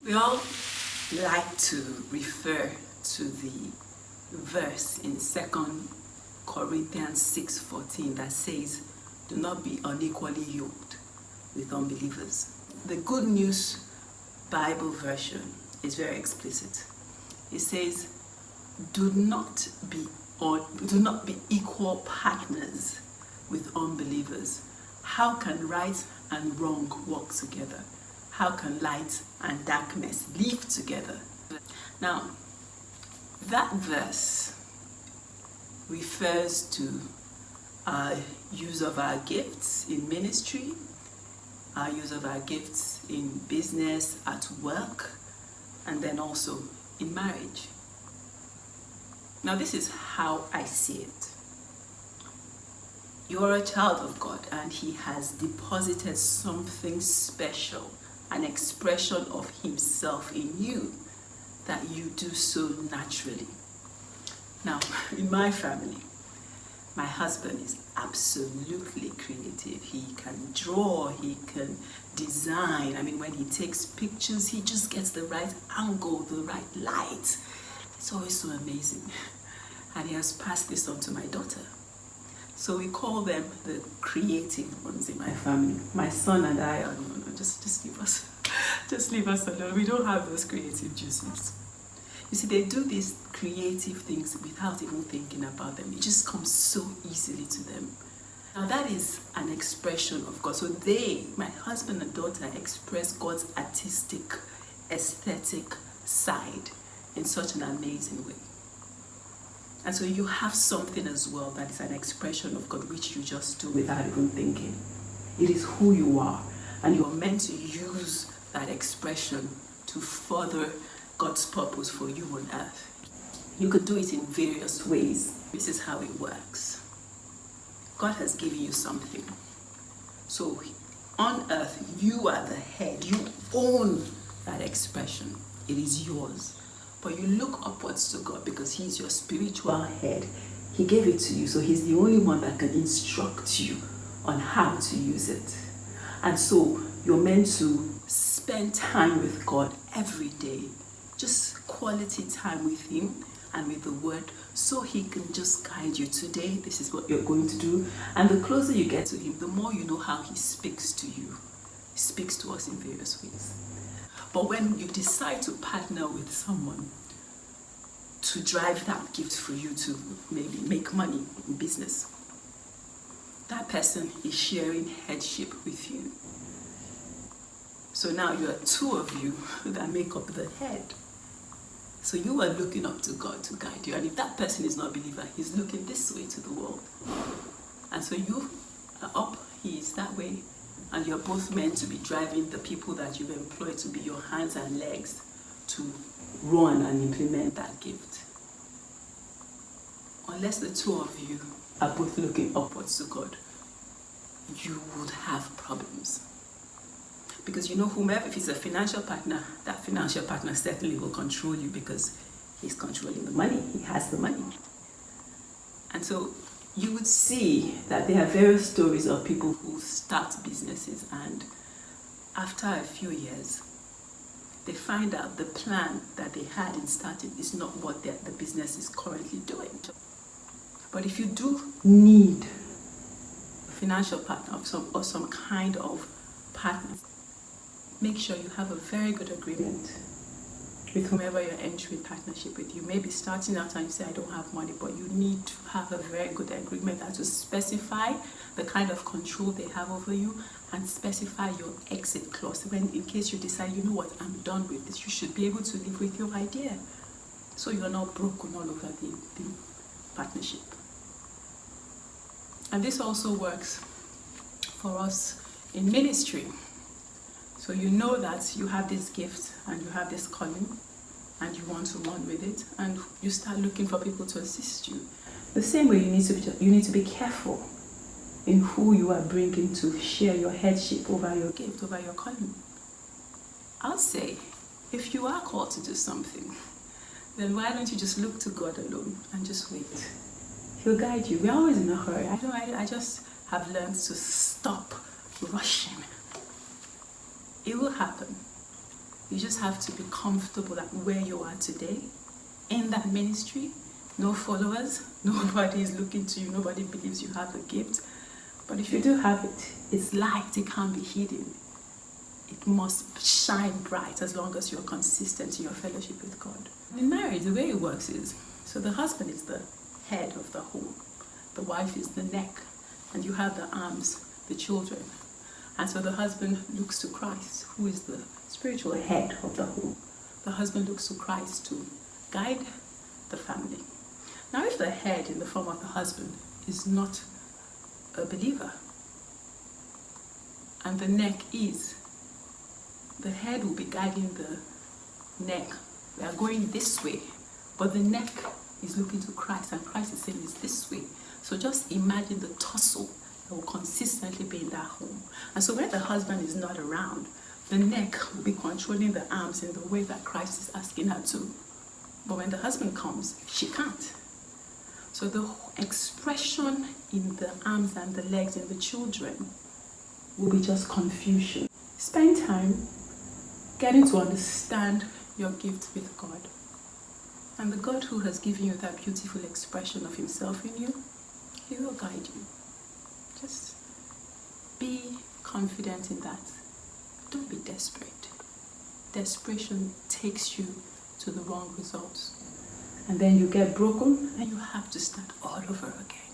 We all like to refer to the verse in 2 Corinthians 6:14 that says, "Do not be unequally yoked with unbelievers." The Good News Bible version is very explicit. It says, do not be equal partners with unbelievers. How can right and wrong work together? How can light and darkness live together? Now, that verse refers to our use of our gifts in ministry, our use of our gifts in business, at work, and then also in marriage. Now, this is how I see it. You are a child of God, and He has deposited something special, an expression of Himself in you, that you do so naturally. Now, in my family, my husband is absolutely creative. He can draw, he can design. I mean, when he takes pictures, he just gets the right angle, the right light. It's always so amazing. And he has passed this on to my daughter. So we call them the creative ones in my family. My son and I are, no, just leave us. Just leave us alone. We don't have those creative juices. You see, they do these creative things without even thinking about them. It just comes so easily to them. Now that is an expression of God. So they, my husband and daughter, express God's artistic, aesthetic side in such an amazing way. And so you have something as well that is an expression of God, which you just do without even thinking. It is who you are, and you are meant to use that expression to further God's purpose for you on earth. You could do it in various ways. This is how it works. God has given you something. So on earth, you are the head. You own that expression. It is yours. But you look upwards to God because He's your spiritual head. He gave it to you, so He's the only one that can instruct you on how to use it. And so you're meant to spend time with God every day. Just quality time with Him and with the Word, so He can just guide you. Today, this is what you're going to do. And the closer you get to Him, the more you know how He speaks to you. He speaks to us in various ways. But when you decide to partner with someone to drive that gift for you to maybe make money in business, that person is sharing headship with you. So now you are two of you that make up the head. So you are looking up to God to guide you. And if that person is not a believer, he's looking this way to the world. And so you are up, he is that way. And you're both meant to be driving the people that you've employed to be your hands and legs to run and implement that gift. Unless the two of you are both looking upwards to God, you would have problems. Because you know, whomever, if it's a financial partner, that financial partner certainly will control you because he's controlling the money. He has the money. And so you would see that there are various stories of people who start businesses, and after a few years, they find out the plan that they had in starting is not what the business is currently doing. But if you do need a financial partner or some kind of partner, make sure you have a very good agreement with whomever you're entering partnership with. You may be starting out and you say, I don't have money, but you need to have a very good agreement that to specify the kind of control they have over you and specify your exit clause. When in case you decide, you know what, I'm done with this, you should be able to live with your idea. So you're not broken all over the partnership. And this also works for us in ministry. So you know that you have this gift and you have this calling and you want to run with it, and you start looking for people to assist you. The same way you need to be careful in who you are bringing to share your headship over your gift, over your calling. I'll say, if you are called to do something, then why don't you just look to God alone and just wait? He'll guide you. We're always in a hurry. I just have learned to stop rushing. It will happen. You just have to be comfortable at where you are today in that ministry. No followers, nobody is looking to you, nobody believes you have the gift. But if you do have it, it's light, it can't be hidden. It must shine bright as long as you're consistent in your fellowship with God. In marriage, the way it works is, so the husband is the head of the home, the wife is the neck, and you have the arms, the children. And so the husband looks to Christ, who is the spiritual head of the home. The husband looks to Christ to guide the family. Now, if the head in the form of the husband is not a believer, and the neck is, the head will be guiding the neck. We are going this way, but the neck is looking to Christ, and Christ is saying it's this way. So just imagine the tussle that will consistently be in that home. And so when the husband is not around, the neck will be controlling the arms in the way that Christ is asking her to. But when the husband comes, she can't. So the expression in the arms and the legs and the children will be just confusion. Spend time getting to understand your gift with God. And the God who has given you that beautiful expression of himself in you, he will guide you. Just be confident in that. Don't be desperate. Desperation takes you to the wrong results. And then you get broken and you have to start all over again.